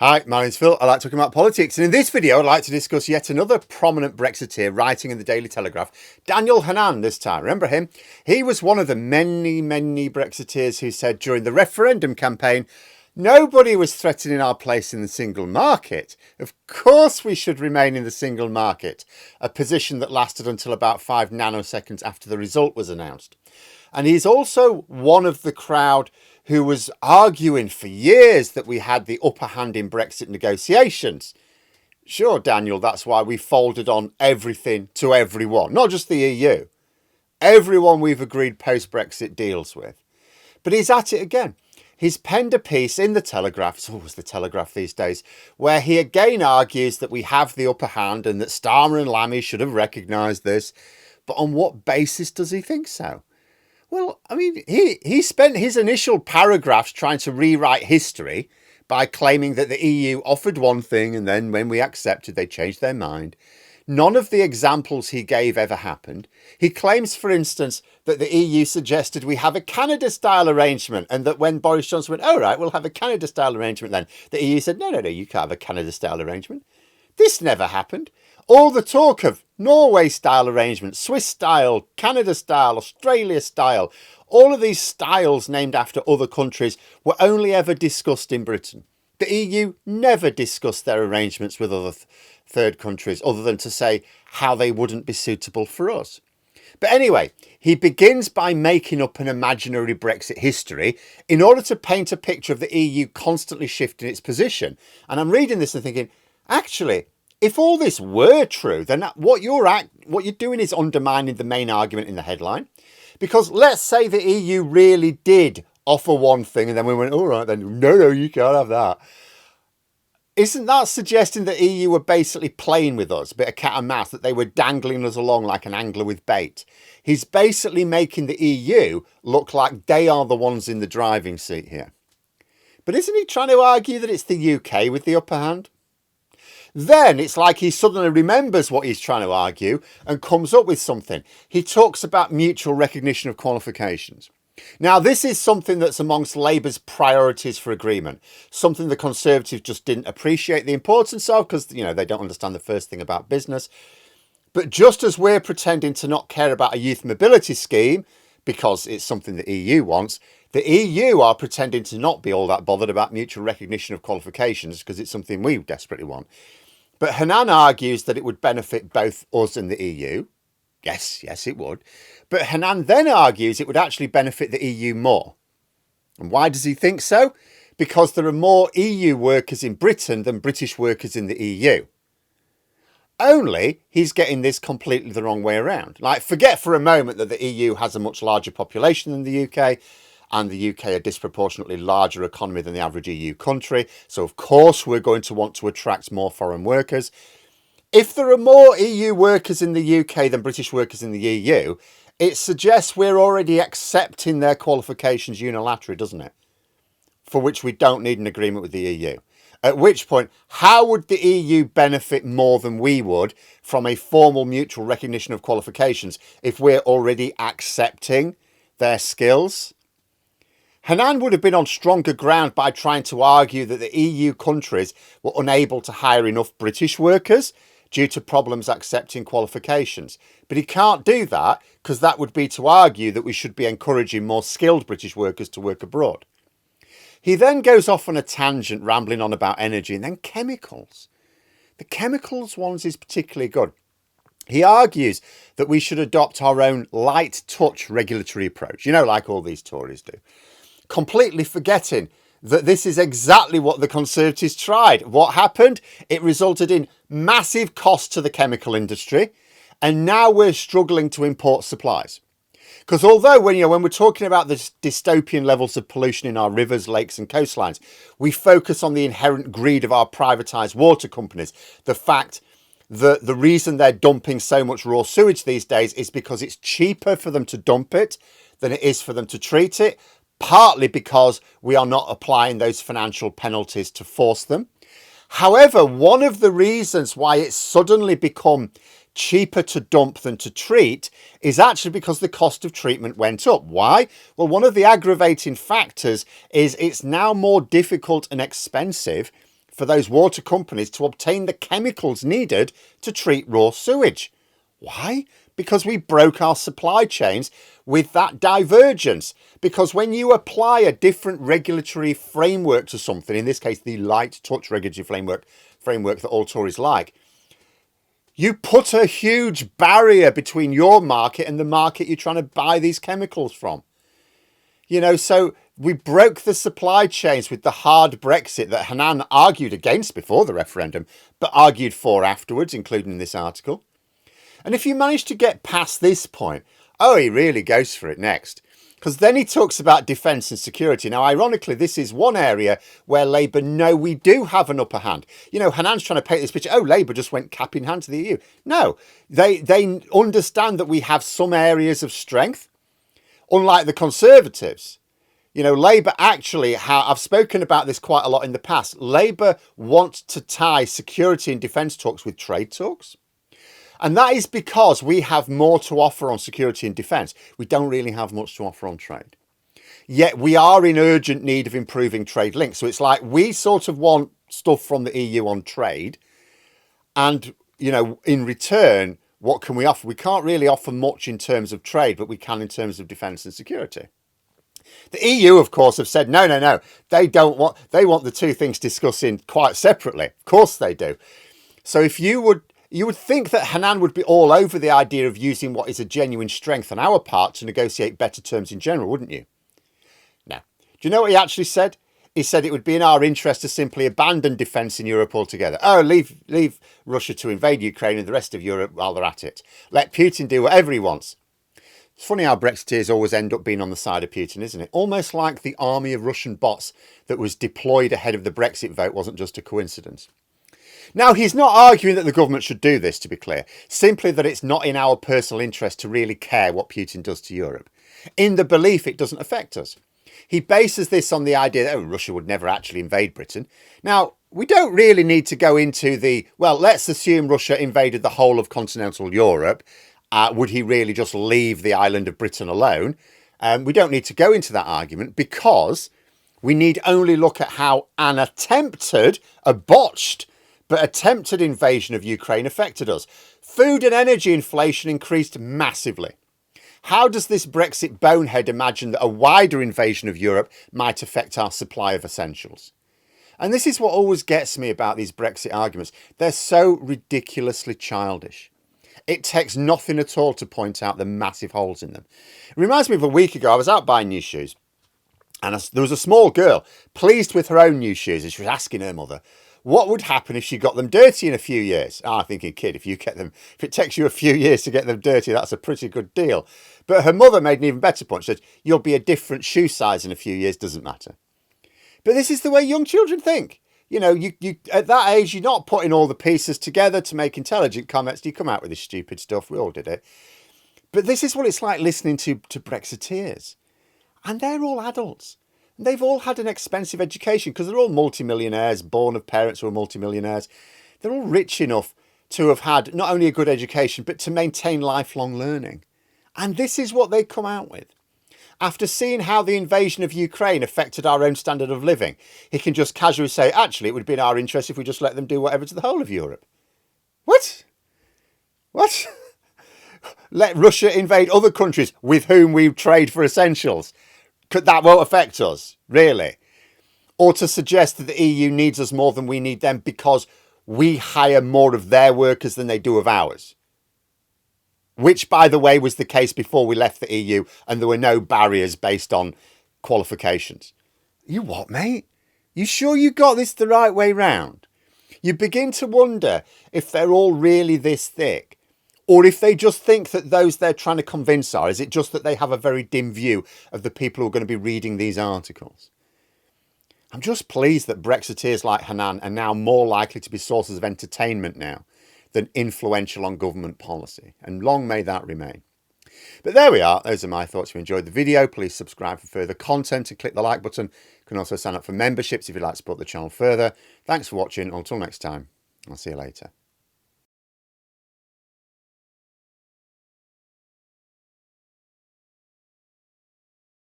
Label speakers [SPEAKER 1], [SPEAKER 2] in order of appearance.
[SPEAKER 1] Hi, my name's Phil. I like talking about politics, and in this video I'd like to discuss yet another prominent Brexiteer writing in the Daily Telegraph, Daniel Hanan this time. Remember him? He was one of the many Brexiteers who said during the referendum campaign, nobody was threatening our place in the single market. Of course we should remain in the single market, a position that lasted until about 5 nanoseconds after the result was announced. And he's also one of the crowd who was arguing for years that we had the upper hand in Brexit negotiations. Sure, Daniel, that's why we folded on everything to everyone, not just the EU. Everyone we've agreed post-Brexit deals with. But he's at it again. He's penned a piece in the Telegraph, it's always the Telegraph these days, where he again argues that we have the upper hand and that Starmer and Lammy should have recognised this. But on what basis does he think so? Well, I mean, he spent his initial paragraphs trying to rewrite history by claiming that the EU offered one thing and then when we accepted, they changed their mind. None of the examples he gave ever happened. He claims, for instance, that the EU suggested we have a Canada-style arrangement and that when Boris Johnson went, all right, we'll have a Canada-style arrangement then, the EU said, no, you can't have a Canada-style arrangement. This never happened. All the talk of Norway-style arrangements, Swiss-style, Canada-style, Australia-style, all of these styles named after other countries were only ever discussed in Britain. The EU never discussed their arrangements with other third countries other than to say how they wouldn't be suitable for us. But anyway, he begins by making up an imaginary Brexit history in order to paint a picture of the EU constantly shifting its position. And I'm reading this and thinking, actually, if all this were true, then what you're doing is undermining the main argument in the headline. Because let's say the EU really did offer one thing and then we went, all right, then no, you can't have that. Isn't that suggesting the EU were basically playing with us, a bit of cat and mouse, that they were dangling us along like an angler with bait? He's basically making the EU look like they are the ones in the driving seat here. But isn't he trying to argue that it's the UK with the upper hand? Then it's like he suddenly remembers what he's trying to argue and comes up with something. He talks about mutual recognition of qualifications. Now, this is something that's amongst Labour's priorities for agreement, something the Conservatives just didn't appreciate the importance of because, they don't understand the first thing about business. But just as we're pretending to not care about a youth mobility scheme because it's something the EU wants, the EU are pretending to not be all that bothered about mutual recognition of qualifications because it's something we desperately want. But Hanan argues that it would benefit both us and the EU. Yes, it would. But Hanan then argues it would actually benefit the EU more. And why does he think so? Because there are more EU workers in Britain than British workers in the EU. Only he's getting this completely the wrong way around. Like, forget for a moment that the EU has a much larger population than the UK, and the UK a disproportionately larger economy than the average EU country. So, of course, we're going to want to attract more foreign workers. If there are more EU workers in the UK than British workers in the EU, it suggests we're already accepting their qualifications unilaterally, doesn't it? For which we don't need an agreement with the EU. At which point, how would the EU benefit more than we would from a formal mutual recognition of qualifications if we're already accepting their skills? Hanan would have been on stronger ground by trying to argue that the EU countries were unable to hire enough British workers due to problems accepting qualifications. But he can't do that because that would be to argue that we should be encouraging more skilled British workers to work abroad. He then goes off on a tangent rambling on about energy and then chemicals. The chemicals ones is particularly good. He argues that we should adopt our own light touch regulatory approach, like all these Tories do. Completely forgetting that this is exactly what the Conservatives tried. What happened? It resulted in massive costs to the chemical industry, and now we're struggling to import supplies. Because although when we're talking about the dystopian levels of pollution in our rivers, lakes and coastlines, we focus on the inherent greed of our privatised water companies. The fact that the reason they're dumping so much raw sewage these days is because it's cheaper for them to dump it than it is for them to treat it. Partly because we are not applying those financial penalties to force them. However, one of the reasons why it's suddenly become cheaper to dump than to treat is actually because the cost of treatment went up. Why? Well, one of the aggravating factors is it's now more difficult and expensive for those water companies to obtain the chemicals needed to treat raw sewage. Why? Because we broke our supply chains with that divergence. Because when you apply a different regulatory framework to something, in this case, the light touch regulatory framework that all Tories like, you put a huge barrier between your market and the market you're trying to buy these chemicals from. You know, so we broke the supply chains with the hard Brexit that Hanan argued against before the referendum, but argued for afterwards, including in this article. And if you manage to get past this point, oh, he really goes for it next. Because then he talks about defence and security. Now, ironically, this is one area where Labour know we do have an upper hand. You know, Hanan's trying to paint this picture. Oh, Labour just went cap in hand to the EU. No, they understand that we have some areas of strength, unlike the Conservatives. You know, Labour actually, I've spoken about this quite a lot in the past. Labour want to tie security and defence talks with trade talks. And that is because we have more to offer on security and defence. We don't really have much to offer on trade. Yet we are in urgent need of improving trade links. So it's like we sort of want stuff from the EU on trade. And, you know, in return, what can we offer? We can't really offer much in terms of trade, but we can in terms of defence and security. The EU, of course, have said, no. They want the two things discussing quite separately. Of course they do. So if you would think that Hanan would be all over the idea of using what is a genuine strength on our part to negotiate better terms in general, wouldn't you? No. Do you know what he actually said? He said it would be in our interest to simply abandon defence in Europe altogether. Oh, leave Russia to invade Ukraine and the rest of Europe while they're at it. Let Putin do whatever he wants. It's funny how Brexiteers always end up being on the side of Putin, isn't it? Almost like the army of Russian bots that was deployed ahead of the Brexit vote wasn't just a coincidence. Now, he's not arguing that the government should do this, to be clear, simply that it's not in our personal interest to really care what Putin does to Europe, in the belief it doesn't affect us. He bases this on the idea that Russia would never actually invade Britain. Now, we don't really need to go into let's assume Russia invaded the whole of continental Europe. Would he really just leave the island of Britain alone? We don't need to go into that argument because we need only look at how an botched invasion of Ukraine affected us. Food and energy inflation increased massively. How does this Brexit bonehead imagine that a wider invasion of Europe might affect our supply of essentials? And this is what always gets me about these Brexit arguments. They're so ridiculously childish. It takes nothing at all to point out the massive holes in them. It reminds me of a week ago, I was out buying new shoes. And there was a small girl pleased with her own new shoes. And she was asking her mother, what would happen if she got them dirty in a few years? I'm thinking, kid, if it takes you a few years to get them dirty, that's a pretty good deal. But her mother made an even better point. She said, you'll be a different shoe size in a few years, doesn't matter. But this is the way young children think. You know, you at that age, you're not putting all the pieces together to make intelligent comments. You come out with this stupid stuff. We all did it. But this is what it's like listening to Brexiteers. And they're all adults. They've all had an expensive education because they're all multimillionaires, born of parents who are multimillionaires. They're all rich enough to have had not only a good education, but to maintain lifelong learning. And this is what they come out with. After seeing how the invasion of Ukraine affected our own standard of living, he can just casually say, actually, it would be in our interest if we just let them do whatever to the whole of Europe. What? Let Russia invade other countries with whom we trade for essentials. That won't affect us, really. Or to suggest that the EU needs us more than we need them because we hire more of their workers than they do of ours. Which, by the way, was the case before we left the EU and there were no barriers based on qualifications. You what, mate? You sure you got this the right way round? You begin to wonder if they're all really this thick. Or if they just think that those they're trying to convince are, is it just that they have a very dim view of the people who are going to be reading these articles? I'm just pleased that Brexiteers like Hanan are now more likely to be sources of entertainment now than influential on government policy. And long may that remain. But there we are. Those are my thoughts. If you enjoyed the video, please subscribe for further content and click the like button. You can also sign up for memberships if you'd like to support the channel further. Thanks for watching. Until next time, I'll see you later.